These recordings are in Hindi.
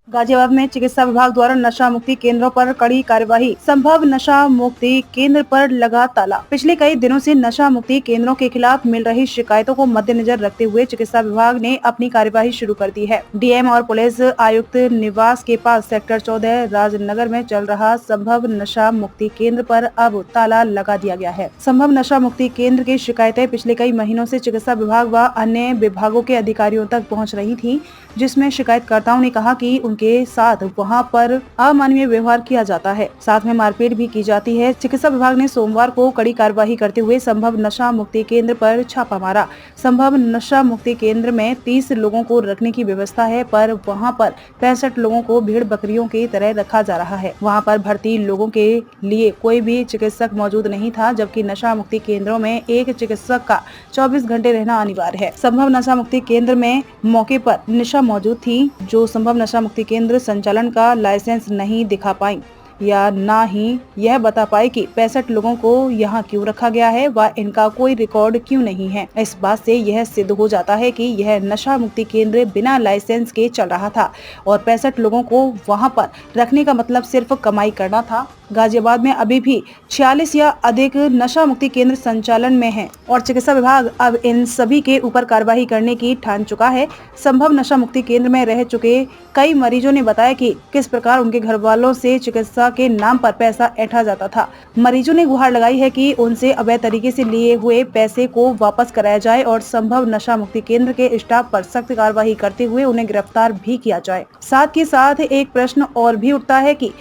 गाजियाबाद में चिकित्सा विभाग द्वारा नशा मुक्ति केंद्रों पर कड़ी कार्यवाही। संभव नशा मुक्ति केंद्र पर लगा ताला। पिछले कई दिनों से नशा मुक्ति केंद्रों के खिलाफ मिल रही शिकायतों को मद्देनजर रखते हुए चिकित्सा विभाग ने अपनी कार्यवाही शुरू कर दी है। डीएम और पुलिस आयुक्त निवास के पास सेक्टर 14 राजनगर में चल रहा संभव नशा मुक्ति केंद्र पर अब ताला लगा दिया गया है। संभव नशा मुक्ति केंद्र की शिकायतें पिछले कई महीनों से चिकित्सा विभाग व अन्य विभागों के अधिकारियों तक पहुँच रही थी, जिसमें शिकायतकर्ताओं ने कहा कि उनके साथ वहां पर अमानवीय व्यवहार किया जाता है, साथ में मारपीट भी की जाती है। चिकित्सा विभाग ने सोमवार को कड़ी कार्रवाई करते हुए संभव नशा मुक्ति केंद्र पर छापा मारा। संभव नशा मुक्ति केंद्र में 30 लोगों को रखने की व्यवस्था है, पर वहां पर 65 लोगों को भेड़ बकरियों की तरह रखा जा रहा है। वहां पर भर्ती लोगों के लिए कोई भी चिकित्सक मौजूद नहीं था, जबकि नशा मुक्ति केंद्रों में एक चिकित्सक का 24 घंटे रहना अनिवार्य है। संभव नशा मुक्ति केंद्र में मौके पर निशा मौजूद थी, जो संभव नशा मुक्ति केंद्र संचालन का लाइसेंस नहीं दिखा पाई या ना ही यह बता पाए कि 65 लोगों को यहाँ क्यों रखा गया है व इनका कोई रिकॉर्ड क्यों नहीं है। इस बात से यह सिद्ध हो जाता है कि यह नशा मुक्ति केंद्र बिना लाइसेंस के चल रहा था और 65 लोगों को वहाँ पर रखने का मतलब सिर्फ कमाई करना था। गाजियाबाद में अभी भी 46 या अधिक नशा मुक्ति केंद्र संचालन में हैं और चिकित्सा विभाग अब इन सभी के ऊपर कार्रवाई करने की ठान चुका है। संभव नशा मुक्ति केंद्र में रह चुके कई मरीजों ने बताया कि किस प्रकार उनके घर वालों से चिकित्सा के नाम पर पैसा ऐंठा जाता था। मरीजों ने गुहार लगाई है कि उनसे अवैध तरीके से लिए हुए पैसे को वापस कराया जाए और संभव नशा मुक्ति केंद्र के स्टाफ पर सख्त कार्रवाई करते हुए उन्हें गिरफ्तार भी किया जाए। साथ ही साथ एक प्रश्न और भी उठता है कि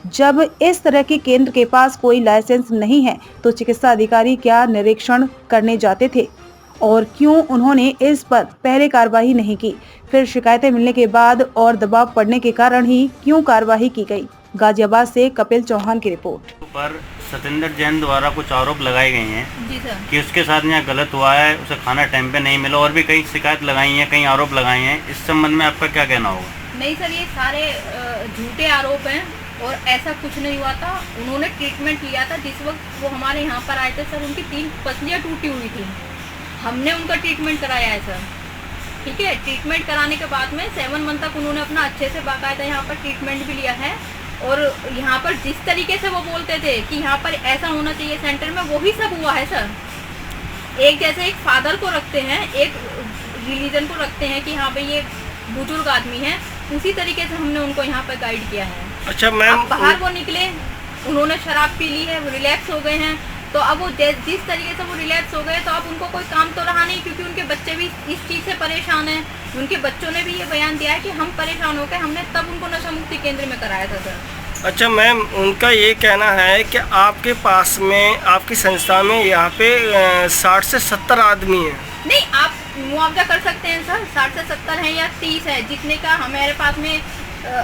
जब इस तरह के केंद्र के पास कोई लाइसेंस नहीं है तो चिकित्सा अधिकारी क्या निरीक्षण करने जाते थे और क्यों उन्होंने इस पर पहले कार्रवाई नहीं की? फिर शिकायतें मिलने के बाद और दबाव पड़ने के कारण ही क्यों कार्रवाई की गई? गाजियाबाद से कपिल चौहान की रिपोर्ट। पर सतेंद्र जैन द्वारा कुछ आरोप लगाए गए हैं जी सर कि उसके साथ यहाँ गलत हुआ है, उसे खाना टाइम पे नहीं मिला और भी कई शिकायत लगाई हैं, कई आरोप लगाए हैं। इस संबंध में आपका क्या कहना होगा? नहीं सर, ये सारे झूठे आरोप हैं और ऐसा कुछ नहीं हुआ था। उन्होंने ट्रीटमेंट लिया था जिस वक्त वो हमारे यहाँ पर आए थे सर, उनकी 3 पसलियाँ टूटी हुई थी। हमने उनका ट्रीटमेंट कराया है सर, ठीक है। ट्रीटमेंट कराने के बाद में 7 मंथ तक उन्होंने अपना अच्छे से बाकायदा यहाँ पर ट्रीटमेंट भी लिया है और यहाँ पर जिस तरीके से वो बोलते थे कि यहाँ पर ऐसा होना चाहिए सेंटर में, वही सब हुआ है सर। एक जैसे एक फादर को रखते हैं, एक रिलीजन को रखते हैं कि हाँ भाई ये बुजुर्ग आदमी है, उसी तरीके से हमने उनको यहाँ पर गाइड किया है। अच्छा मैम, बाहर वो निकले, उन्होंने शराब पी ली है, वो रिलैक्स हो गए हैं, तो अब वो जिस तरीके से वो रिलैक्स हो गए तो अब उनको कोई काम तो रहा नहीं, क्योंकि उनके बच्चे भी इस चीज़ से परेशान हैं। उनके बच्चों ने भी ये बयान दिया है कि हम परेशान हो गए, हमने तब उनको नशा मुक्ति केंद्र में कराया था सर। अच्छा मैम, उनका ये कहना है कि आपके पास में, आपकी संस्था में यहाँ पे 60 से 70 आदमी हैं। नहीं, आप मुआवजा कर सकते हैं सर, 60 से 70 है या 30 है, जितने का हमारे पास में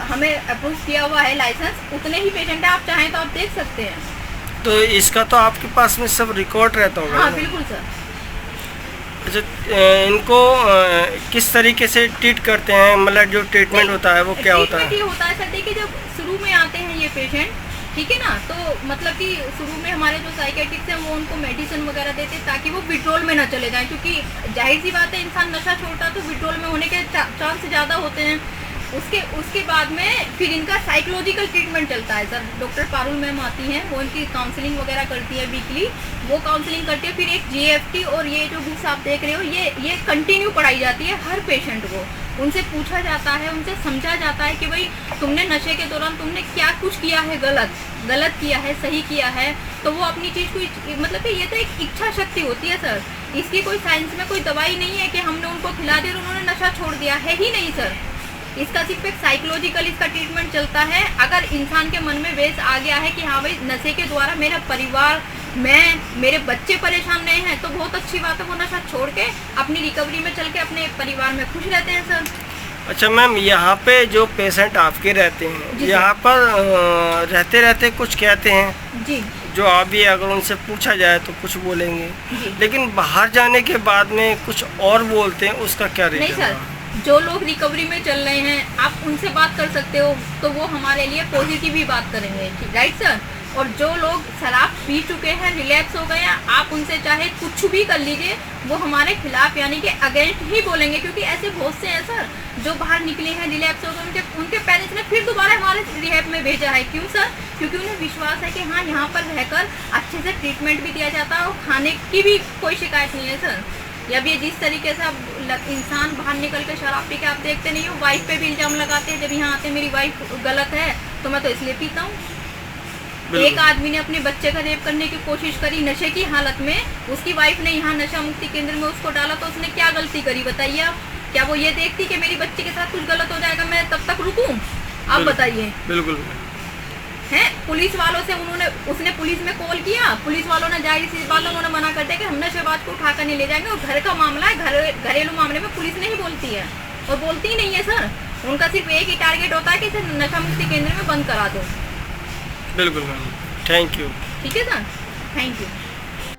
हमें अप्रूव किया हुआ है लाइसेंस, उतने ही पेशेंट है। आप चाहें तो आप देख सकते हैं। तो इसका तो आपके पास में सब रिकॉर्ड रहता होगा? हाँ बिल्कुल सर। अच्छा, इनको किस तरीके से ट्रीट करते हैं, मतलब जो ट्रीटमेंट होता है वो क्या होता है? ये होता है सर, देखिए जब शुरू में आते हैं ये पेशेंट, ठीक है ना, तो मतलब कि शुरू में हमारे जो साइकेट्रिस्ट हैं वो उनको मेडिसिन वगैरह देते हैं ताकि वो विड्रॉल में ना चले जाएं, क्योंकि जाहिर सी बात है इंसान नशा छोड़ता तो विड्रॉल में होने के चांस ज़्यादा होते हैं। उसके बाद में फिर इनका साइकोलॉजिकल ट्रीटमेंट चलता है सर। डॉक्टर पारुल मैम आती हैं, वो इनकी काउंसलिंग वगैरह करती है वीकली, वो काउंसलिंग करती है। फिर एक GFT और ये जो बुक्स आप देख रहे हो, ये कंटिन्यू पढ़ाई जाती है हर पेशेंट को। उनसे पूछा जाता है, उनसे समझा जाता है कि भाई तुमने नशे के दौरान तुमने क्या कुछ किया है, गलत किया है, सही किया है, तो वो अपनी चीज़ को, मतलब कि ये तो एक इच्छा शक्ति होती है सर। इसकी कोई साइंस में कोई दवाई नहीं है कि हमने उनको खिला दिया और उन्होंने नशा छोड़ दिया है ही नहीं सर। इसका सिर्फ एक साइकोलॉजिकल इसका ट्रीटमेंट चलता है। अगर इंसान के मन में वेस आ गया है कि हाँ भाई नशे के द्वारा मेरा परिवार, मेरे बच्चे परेशान नहीं हैं, तो बहुत अच्छी बात है, वो नशा छोड़ के अपनी रिकवरी में चल के अपने परिवार में खुश रहते हैं सर। अच्छा मैम, यहाँ पे जो पेशेंट आपके रहते हैं, यहाँ पर रहते कुछ कहते हैं जी, जो अभी अगर उनसे पूछा जाए तो कुछ बोलेंगे, लेकिन बाहर जाने के बाद में कुछ और बोलते हैं, उसका क्या रीजन? नहीं सर, जो लोग रिकवरी में चल रहे हैं आप उनसे बात कर सकते हो, तो वो हमारे लिए पॉजिटिव ही बात करेंगे, राइट सर। और जो लोग शराब पी चुके हैं, रिलैक्स हो गए हैं, आप उनसे चाहे कुछ भी कर लीजिए, वो हमारे खिलाफ यानी कि अगेंस्ट ही बोलेंगे। क्योंकि ऐसे बहुत से हैं सर जो बाहर निकले हैं, रिलैक्स हो गए, उनके पेरेंट्स ने फिर दोबारा हमारे रिहैब में भेजा है। क्यों सर? क्योंकि उन्हें विश्वास है कि हाँ यहाँ पर रहकर अच्छे से ट्रीटमेंट भी दिया जाता है और खाने की भी कोई शिकायत नहीं है सर। जब ये जिस तरीके से अब इंसान बाहर निकल के शराब पी के, आप देखते नहीं हो, वाइफ पे भी इल्जाम लगाते हैं। जब यहाँ आते मेरी वाइफ गलत है तो मैं तो इसलिए पीता हूँ। एक आदमी ने अपने बच्चे का रेप करने की कोशिश करी नशे की हालत में, उसकी वाइफ ने यहाँ नशा मुक्ति केंद्र में उसको डाला, तो उसने क्या गलती करी बताइए आप? क्या वो ये देखती कि मेरी बच्ची के साथ कुछ गलत हो जाएगा, मैं तब तक रुकूं? आप बताइए। बिल्कुल है पुलिस वालों से उसने पुलिस में कॉल किया, पुलिस वालों ने जाहिर सी बात उन्होंने मना कर दिया कि हम नशेबाज को उठाकर नहीं ले जाएंगे। और घर का मामला है, घरेलू मामले में पुलिस नहीं बोलती है और बोलती ही नहीं है सर। उनका सिर्फ एक ही टारगेट होता है कि इसे नशा मुक्ति केंद्र में बंद करा दो। बिल्कुल मैम, थैंक यू। ठीक है सर, थैंक यू।